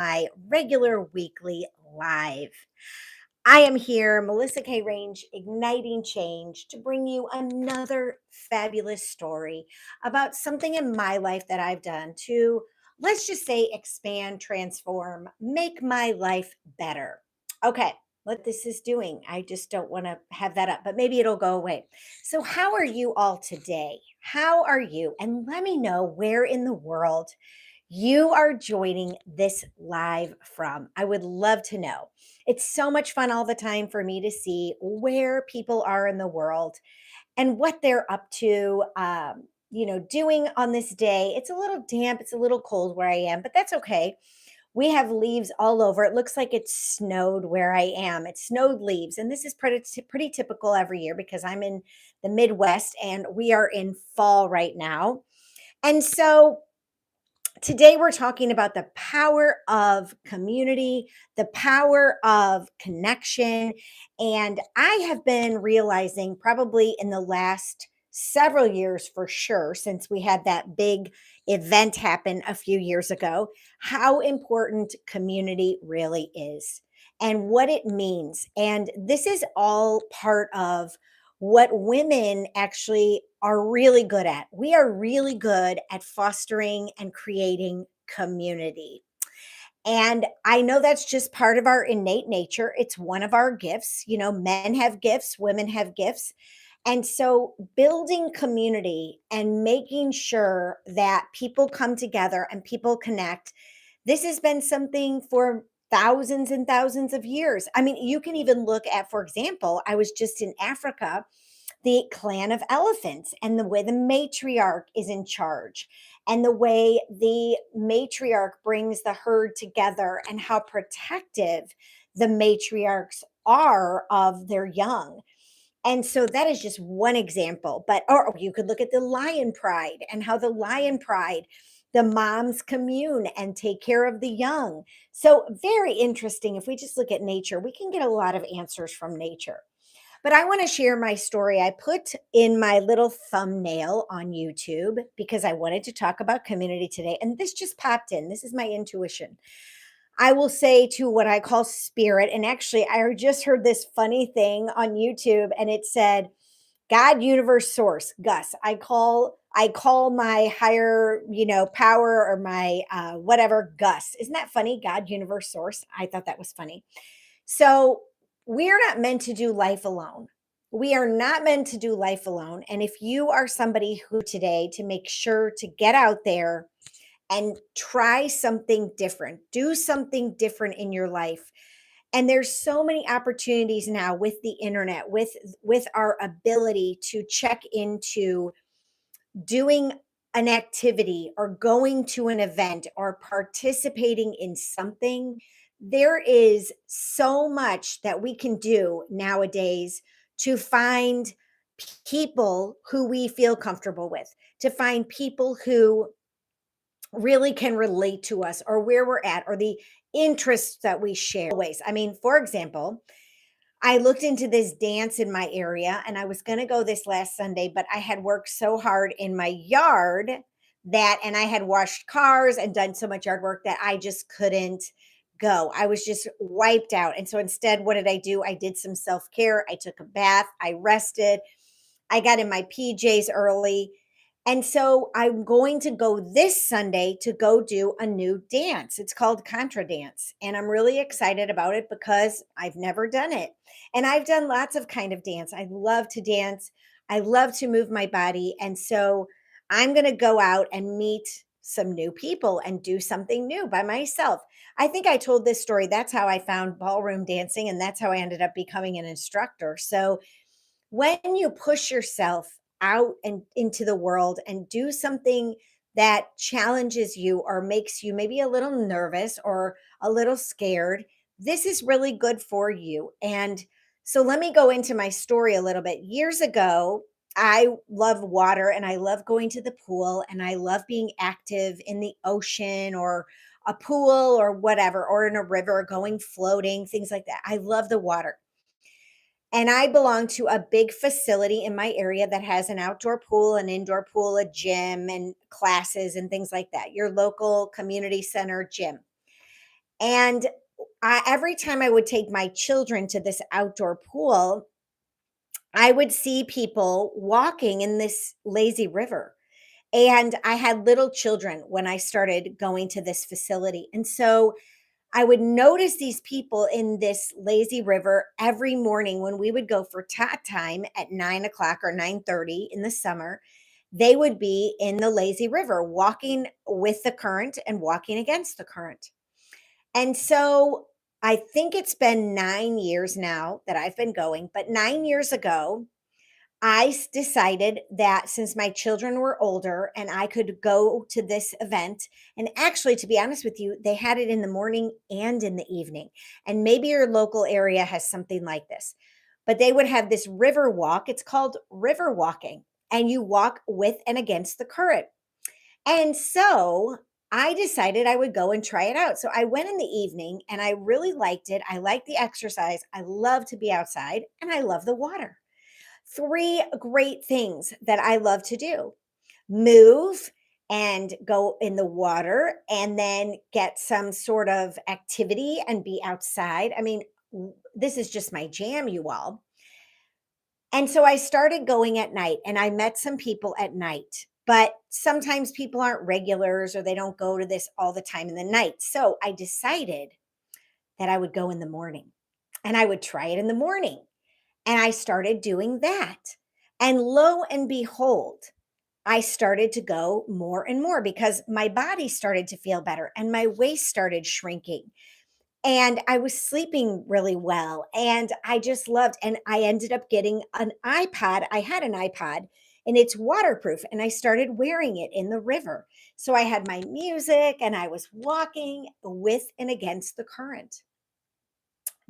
my regular weekly live. I am here, Melissa K. Range, igniting change to bring you another fabulous story about something in my life that I've done to, let's just say, expand, transform, make my life better. Okay, what this is doing, I just don't want to have that up, but maybe it'll go away. So, how are you all today? How are you? And let me know where in the world you are joining this live from. I would love to know. It's so much fun all the time for me to see where people are in the world and what they're up to, doing on this day. It's a little damp, it's a little cold where I am, but that's okay. We have leaves all over. It looks like it snowed where I am. It snowed leaves. And this is pretty typical every year because I'm in the Midwest and we are in fall right now. And so today, we're talking about the power of community, the power of connection. And I have been realizing probably in the last several years for sure, since we had that big event happen a few years ago, how important community really is and what it means. And this is all part of what women actually are really good at. We are really good at fostering and creating community. And I know that's just part of our innate nature. It's one of our gifts. You know, men have gifts, women have gifts. And so building community and making sure that people come together and people connect, this has been something for thousands and thousands of years. I mean, you can even look at, for example, I was just in Africa, the clan of elephants and the way the matriarch is in charge and the way the matriarch brings the herd together and how protective the matriarchs are of their young. And so that is just one example. But or you could look at the lion pride and how the lion pride, the moms commune and take care of the young. So very interesting. If we just look at nature, we can get a lot of answers from nature. But I want to share my story. I put in my little thumbnail on YouTube because I wanted to talk about community today. And this just popped in. This is my intuition. I will say to what I call spirit. And actually, I just heard this funny thing on YouTube and it said, God, universe, source, Gus. I call my higher, power or my whatever Gus. Isn't that funny? God, universe, source. I thought that was funny. So we are not meant to do life alone. We are not meant to do life alone. And if you are somebody who today to make sure to get out there and try something different, do something different in your life. And there's so many opportunities now with the internet, with our ability to check into doing an activity or going to an event or participating in something, there is so much that we can do nowadays to find people who we feel comfortable with, to find people who really can relate to us or where we're at or the interests that we share. Always. I mean, for example, I looked into this dance in my area and I was going to go this last Sunday, but I had worked so hard in my yard and I had washed cars and done so much yard work that I just couldn't go. I was just wiped out. And so instead, what did I do? I did some self care. I took a bath. I rested. I got in my PJs early. And so I'm going to go this Sunday to go do a new dance. It's called Contra Dance. And I'm really excited about it because I've never done it. And I've done lots of kind of dance. I love to dance. I love to move my body. And so I'm going to go out and meet some new people and do something new by myself. I think I told this story. That's how I found ballroom dancing. And that's how I ended up becoming an instructor. So when you push yourself out and into the world and do something that challenges you or makes you maybe a little nervous or a little scared, this is really good for you. And so let me go into my story a little bit. Years ago, I love water and I love going to the pool and I love being active in the ocean or a pool or whatever, or in a river, going floating, things like that. I love the water. And I belong to a big facility in my area that has an outdoor pool, an indoor pool, a gym, and classes and things like that. Your local community center gym. And every time I would take my children to this outdoor pool, I would see people walking in this lazy river. And I had little children when I started going to this facility. And so I would notice these people in this lazy river every morning when we would go for tot time at 9 o'clock or 9:30 in the summer. They would be in the lazy river, walking with the current and walking against the current. And so I think it's been 9 years now that I've been going, but 9 years ago, decided that since my children were older and I could go to this event, and actually, to be honest with you, they had it in the morning and in the evening. And maybe your local area has something like this, but they would have this river walk. It's called river walking, and you walk with and against the current. And so I decided I would go and try it out. So I went in the evening and I really liked it. I liked the exercise. I love to be outside and I love the water. Three great things that I love to do: move and go in the water, and then get some sort of activity and be outside. I mean, this is just my jam, you all. And so I started going at night and I met some people at night. But sometimes people aren't regulars or they don't go to this all the time in the night. So I decided that I would go in the morning and I would try it in the morning. And I started doing that. And lo and behold, I started to go more and more because my body started to feel better and my waist started shrinking. And I was sleeping really well. And I just loved, and I ended up getting an iPod. I had an iPod and it's waterproof. And I started wearing it in the river. So I had my music and I was walking with and against the current.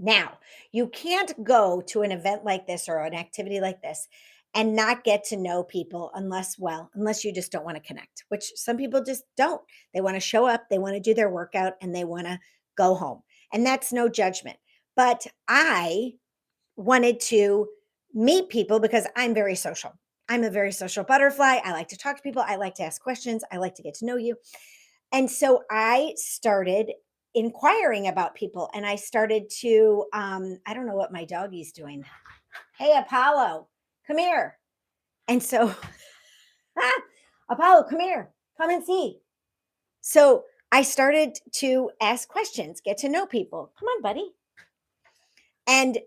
Now, you can't go to an event like this or an activity like this and not get to know people unless, well, unless you just don't want to connect, which some people just don't. They want to show up, they want to do their workout, and they want to go home. And that's no judgment. But I wanted to meet people because I'm very social. I'm a very social butterfly. I like to talk to people. I like to ask questions. I like to get to know you. And so I started inquiring about people and I started to I don't know what my doggy's doing. Hey Apollo, come here. And so Apollo, come here. Come and see. So I started to ask questions, get to know people. Come on, buddy. And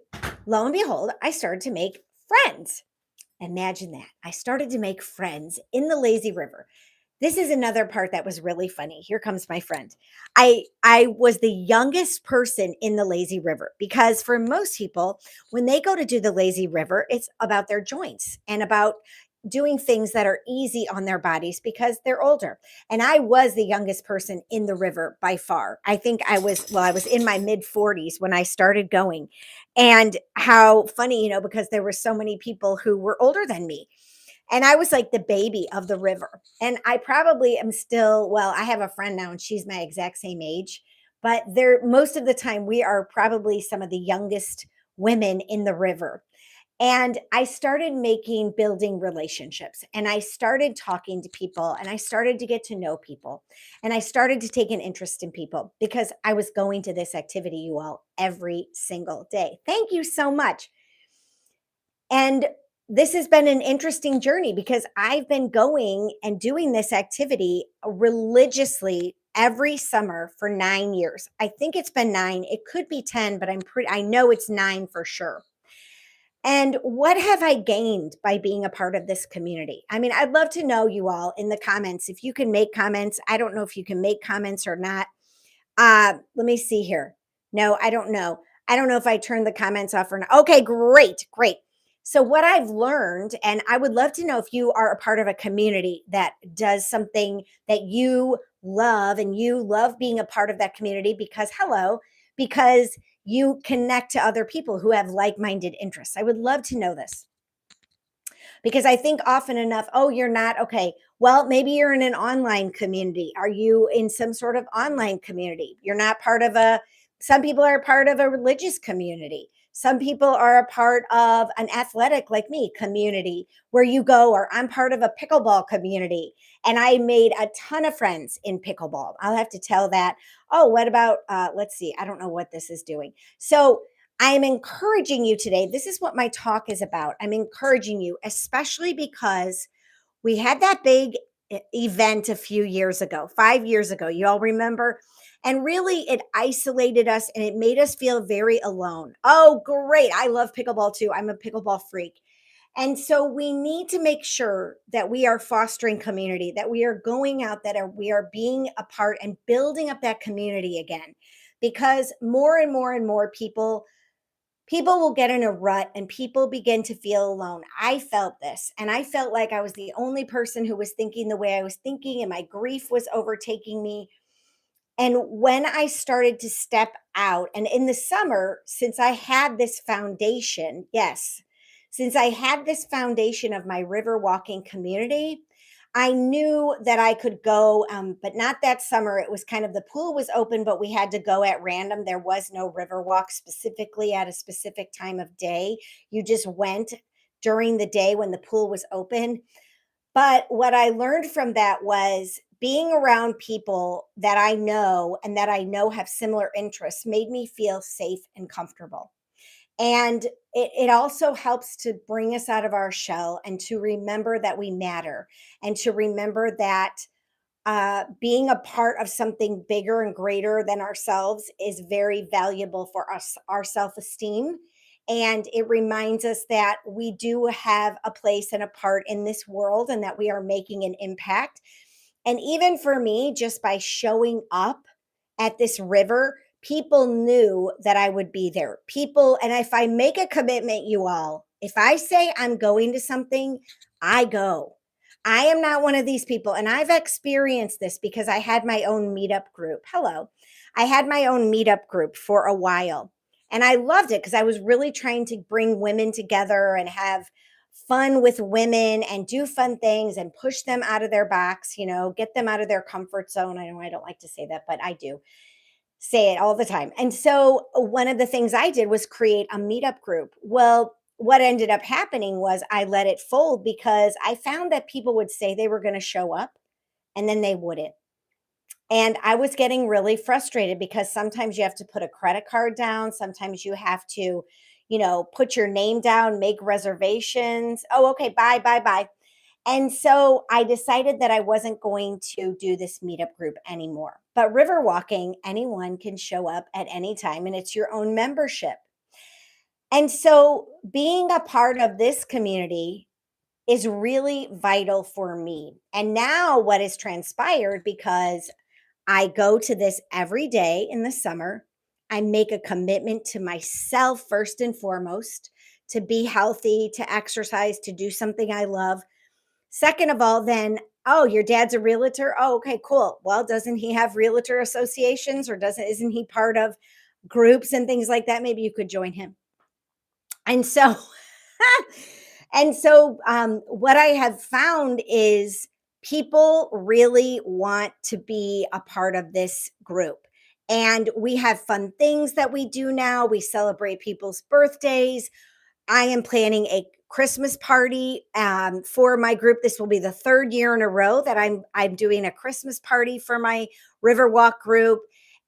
lo and behold, I started to make friends. Imagine that. I started to make friends in the lazy river. This is another part that was really funny. Here comes my friend. I was the youngest person in the lazy river because for most people, when they go to do the lazy river, it's about their joints and about doing things that are easy on their bodies because they're older. And I was the youngest person in the river by far. I think I was in my mid 40s when I started going. And how funny, because there were so many people who were older than me. And I was like the baby of the river. And I probably am still, well, I have a friend now and she's my exact same age, but there most of the time we are probably some of the youngest women in the river. And I started building relationships and I started talking to people and I started to get to know people and I started to take an interest in people because I was going to this activity, you all, every single day. Thank you so much. And this has been an interesting journey because I've been going and doing this activity religiously every summer for 9 years. I think it's been nine. It could be 10, but I know it's nine for sure. And what have I gained by being a part of this community? I mean, I'd love to know, you all, in the comments. If you can make comments, I don't know if you can make comments or not. Let me see here. No, I don't know. I don't know if I turned the comments off or not. Okay, great, great. So what I've learned, and I would love to know if you are a part of a community that does something that you love and you love being a part of that community because you connect to other people who have like-minded interests. I would love to know this because I think often enough, oh, you're not okay. Well, maybe you're in an online community. Are you in some sort of online community? You're not part of some people are part of a religious community. Some people are a part of an athletic, like me, community where you go, or I'm part of a pickleball community. And I made a ton of friends in pickleball. I'll have to tell that. Oh, what about, let's see, I don't know what this is doing. So I'm encouraging you today. This is what my talk is about. I'm encouraging you, especially because we had that big event a few years ago, 5 years ago. You all remember? And really, it isolated us and it made us feel very alone. Oh, great. I love pickleball too. I'm a pickleball freak. And so we need to make sure that we are fostering community, that we are going out, we are being a part and building up that community again. Because more and more and more people will get in a rut and people begin to feel alone. I felt this, and I felt like I was the only person who was thinking the way I was thinking, and my grief was overtaking me. And when I started to step out, and in the summer, since I had this foundation, yes, since I had this foundation of my river walking community, I knew that I could go, but not that summer. It was kind of, the pool was open, but we had to go at random. There was no river walk specifically at a specific time of day. You just went during the day when the pool was open. But what I learned from that was being around people that I know and that I know have similar interests made me feel safe and comfortable. And it also helps to bring us out of our shell and to remember that we matter, and to remember that being a part of something bigger and greater than ourselves is very valuable for us, our self esteem. And it reminds us that we do have a place and a part in this world and that we are making an impact. And even for me, just by showing up at this river, people knew that I would be there. People, and if I make a commitment, you all, if I say I'm going to something, I go. I am not one of these people. And I've experienced this because I had my own meetup group. Hello. I had my own meetup group for a while. And I loved it because I was really trying to bring women together and have fun with women and do fun things and push them out of their box, get them out of their comfort zone. I know I don't like to say that, but I do say it all the time. And so one of the things I did was create a meetup group. Well, what ended up happening was I let it fold because I found that people would say they were going to show up and then they wouldn't. And I was getting really frustrated because sometimes you have to put a credit card down. Sometimes you have to, put your name down, make reservations. Oh, okay, bye, bye, bye. And so I decided that I wasn't going to do this meetup group anymore. But river walking, anyone can show up at any time and it's your own membership. And so being a part of this community is really vital for me. And now what has transpired, because I go to this every day in the summer, I make a commitment to myself first and foremost to be healthy, to exercise, to do something I love. Second of all, then, oh, your dad's a realtor. Oh, okay, cool. Well, doesn't he have realtor associations, or isn't he part of groups and things like that? Maybe you could join him. And so, what I have found is people really want to be a part of this group. And we have fun things that we do now. We celebrate people's birthdays. I am planning a Christmas party for my group. This will be the third year in a row that I'm doing a Christmas party for my Riverwalk group,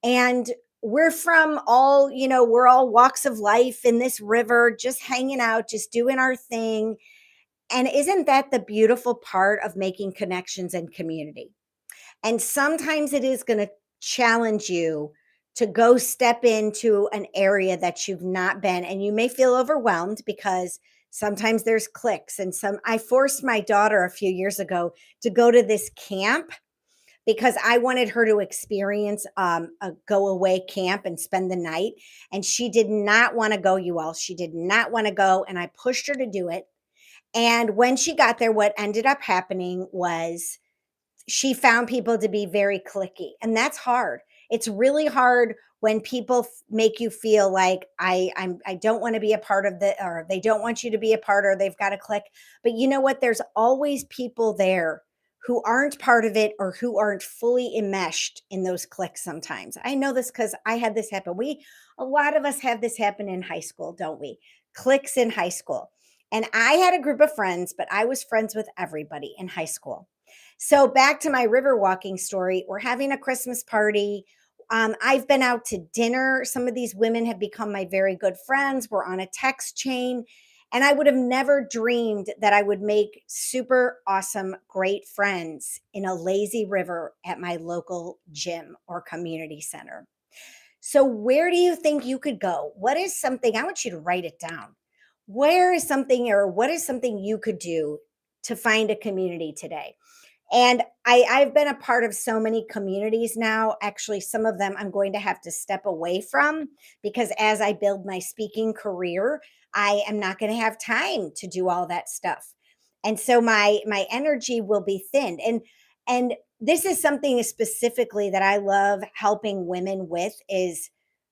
and we're from all, we're all walks of life in this river, just hanging out, just doing our thing. And isn't that the beautiful part of making connections and community? And sometimes it is going to challenge you to go step into an area that you've not been, and you may feel overwhelmed because sometimes there's cliques. And I forced my daughter a few years ago to go to this camp because I wanted her to experience a go away camp and spend the night. And she did not want to go, you all. She did not want to go. And I pushed her to do it. And when she got there, what ended up happening was she found people to be very clicky. And that's hard. It's really hard when people make you feel like I don't want to be a part of the, or they don't want you to be a part, or they've got to click. But you know what? There's always people there who aren't part of it or who aren't fully enmeshed in those cliques sometimes. I know this because I had this happen. A lot of us have this happen in high school, don't we? Cliques in high school. And I had a group of friends, but I was friends with everybody in high school. So back to my river walking story, we're having a Christmas party. I've been out to dinner. Some of these women have become my very good friends. We're on a text chain. And I would have never dreamed that I would make super awesome, great friends in a lazy river at my local gym or community center. So, where do you think you could go? What is something, I want you to write it down. Where is something, or what is something you could do to find a community today? And I've been a part of so many communities now. Actually, some of them I'm going to have to step away from because as I build my speaking career, I am not going to have time to do all that stuff. And so my energy will be thinned. And this is something specifically that I love helping women with is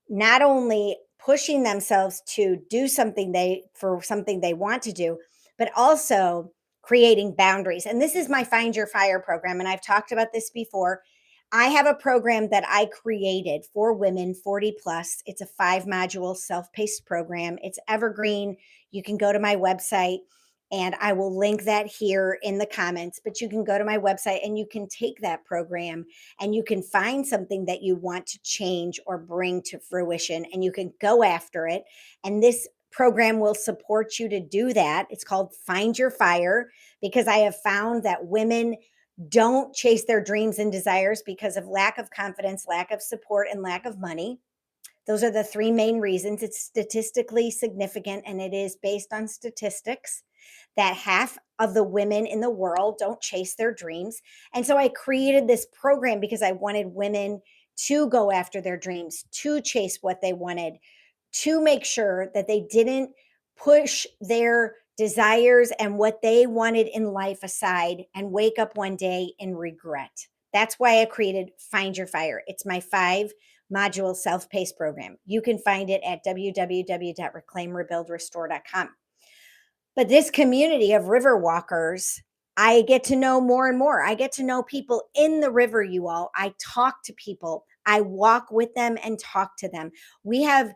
not only pushing themselves to do something they want to do, but also creating boundaries. And this is my Find Your Fire program. And I've talked about this before. I have a program that I created for women 40 plus. It's a 5 module self paced program. It's evergreen. You can go to my website and I will link that here in the comments. But you can go to my website and you can take that program and you can find something that you want to change or bring to fruition and you can go after it. And this program will support you to do that. It's called Find Your Fire because I have found that women don't chase their dreams and desires because of lack of confidence, lack of support, and lack of money. Those are the 3 main reasons. It's statistically significant and it is based on statistics that half of the women in the world don't chase their dreams. And so I created this program because I wanted women to go after their dreams, to chase what they wanted, to make sure that they didn't push their desires and what they wanted in life aside and wake up one day in regret. That's why I created Find Your Fire. It's my 5 module self paced program. You can find it at www.reclaimrebuildrestore.com. But this community of river walkers, I get to know more and more. I get to know people in the river, you all. I talk to people. I walk with them and talk to them. We have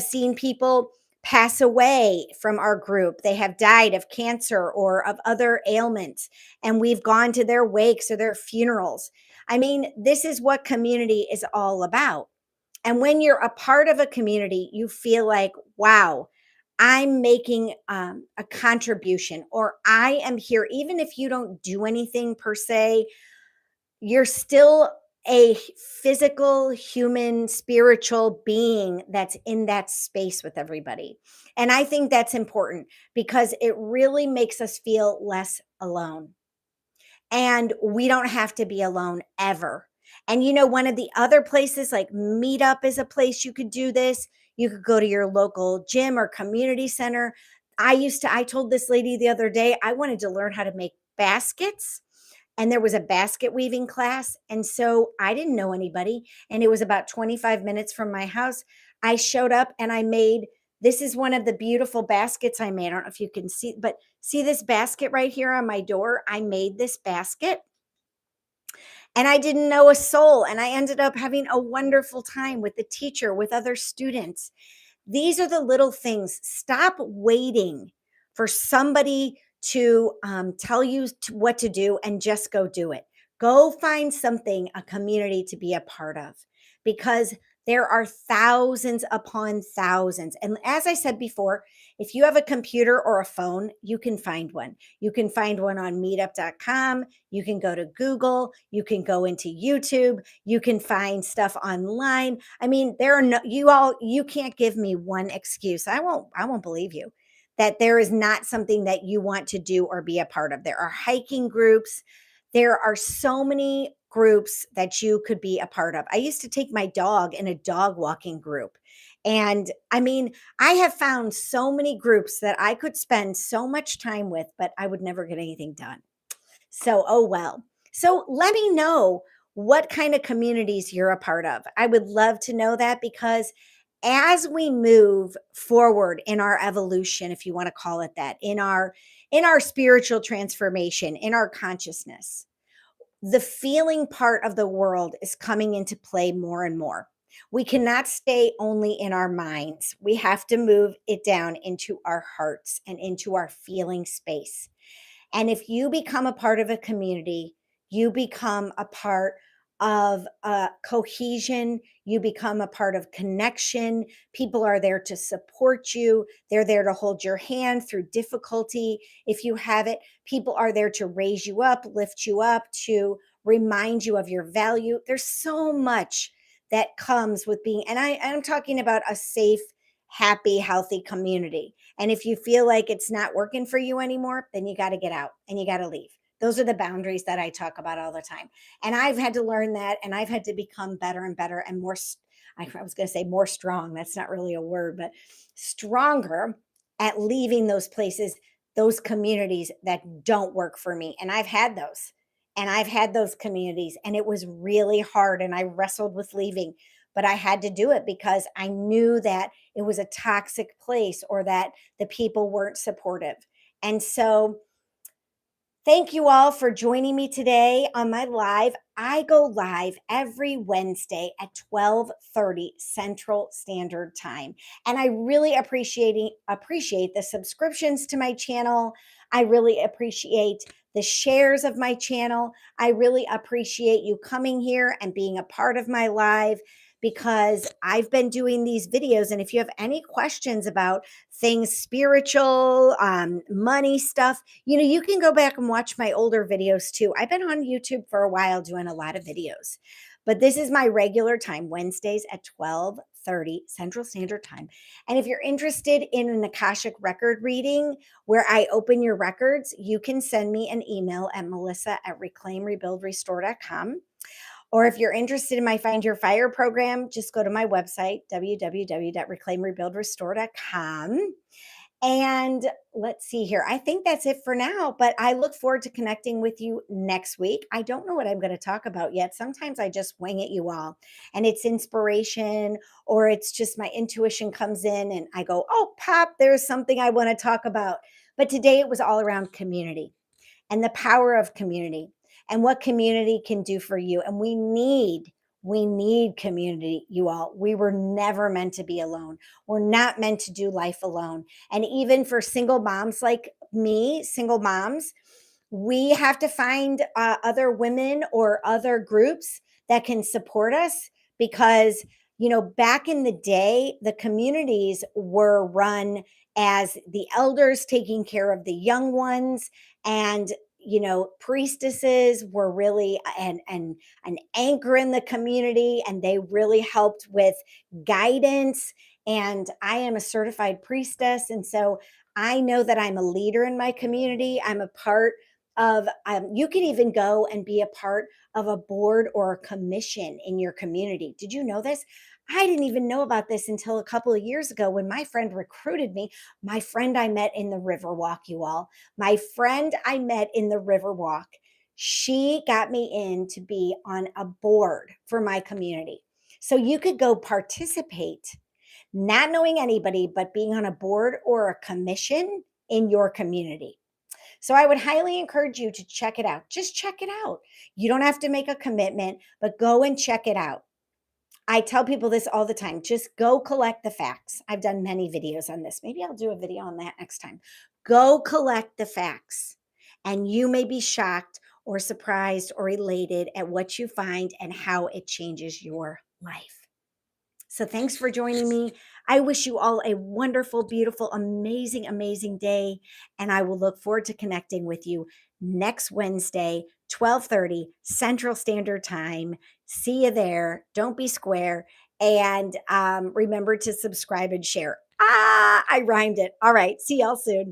seen people pass away from our group. They have died of cancer or of other ailments, and we've gone to their wakes or their funerals. I mean, this is what community is all about. And when you're a part of a community, you feel like, wow, I'm making a contribution, or I am here. Even if you don't do anything per se, you're still a physical, human, spiritual being that's in that space with everybody. And I think that's important because it really makes us feel less alone. And we don't have to be alone ever. And one of the other places like Meetup is a place you could do this. You could go to your local gym or community center. I told this lady the other day, I wanted to learn how to make baskets. And there was a basket weaving class. And so I didn't know anybody. And it was about 25 minutes from my house. I showed up and I made this is one of the beautiful baskets I made. I don't know if you can see, but see this basket right here on my door? I made this basket and I didn't know a soul. And I ended up having a wonderful time with the teacher, with other students. These are the little things. Stop waiting for somebody to tell you what to do and just go do it. Go find something, a community to be a part of, because there are thousands upon thousands. And as I said before, if you have a computer or a phone, you can find one. You can find one on meetup.com. You can go to Google. You can go into YouTube. You can find stuff online. I mean, there are you can't give me one excuse. I won't believe you that there is not something that you want to do or be a part of. There are hiking groups. There are so many groups that you could be a part of. I used to take my dog in a dog walking group. And I mean, I have found so many groups that I could spend so much time with, but I would never get anything done. So, oh well. So let me know what kind of communities you're a part of. I would love to know that because as we move forward in our evolution, if you want to call it that, in our spiritual transformation, in our consciousness, the feeling part of the world is coming into play more and more. We cannot stay only in our minds. We have to move it down into our hearts and into our feeling space. And if you become a part of a community, you become a part of cohesion, you become a part of connection. People are there to support you, they're there to hold your hand through difficulty. If you have it, people are there to raise you up, lift you up, to remind you of your value. There's so much that comes with being, and I'm talking about a safe, happy, healthy community. And if you feel like it's not working for you anymore, then you got to get out and you got to leave. Those are the boundaries that I talk about all the time. And I've had to learn that, and I've had to become better and better and more. I was going to say more strong. That's not really a word, but stronger at leaving those places, those communities that don't work for me. And I've had those. And I've had those communities, and it was really hard. And I wrestled with leaving, but I had to do it because I knew that it was a toxic place or that the people weren't supportive. And so, thank you all for joining me today on my live. I go live every Wednesday at 12:30 Central Standard Time. And I really appreciate the subscriptions to my channel. I really appreciate the shares of my channel. I really appreciate you coming here and being a part of my live, because I've been doing these videos. And if you have any questions about things spiritual, money stuff, you can go back and watch my older videos too. I've been on YouTube for a while doing a lot of videos, but this is my regular time, Wednesdays at 12:30 Central Standard Time. And if you're interested in an Akashic record reading where I open your records, you can send me an email at melissa@reclaimrebuildrestore.com. Or if you're interested in my Find Your Fire program, just go to my website, www.reclaimrebuildrestore.com. And let's see here. I think that's it for now, but I look forward to connecting with you next week. I don't know what I'm going to talk about yet. Sometimes I just wing it, you all, and it's inspiration, or it's just my intuition comes in and I go, oh, pop, there's something I want to talk about. But today it was all around community and the power of community and what community can do for you. And we need community, you all. We were never meant to be alone. We're not meant to do life alone. And even for single moms like me, single moms, we have to find other women or other groups that can support us, because back in the day, the communities were run as the elders taking care of the young ones, and priestesses were really an anchor in the community, and they really helped with guidance. And I am a certified priestess, and so I know that I'm a leader in my community. I'm a part of, you can even go and be a part of a board or a commission in your community. Did you know this? I didn't even know about this until a couple of years ago when my friend recruited me. My friend I met in the Riverwalk, you all. My friend I met in the Riverwalk, she got me in to be on a board for my community. So you could go participate, not knowing anybody, but being on a board or a commission in your community. So I would highly encourage you to check it out. Just check it out. You don't have to make a commitment, but go and check it out. I tell people this all the time. Just go collect the facts. I've done many videos on this. Maybe I'll do a video on that next time. Go collect the facts, and you may be shocked or surprised or elated at what you find and how it changes your life. So thanks for joining me. I wish you all a wonderful, beautiful, amazing, amazing day. And I will look forward to connecting with you next Wednesday, 12:30 Central Standard Time. See you there. Don't be square. And remember to subscribe and share. I rhymed it. All right. See y'all soon.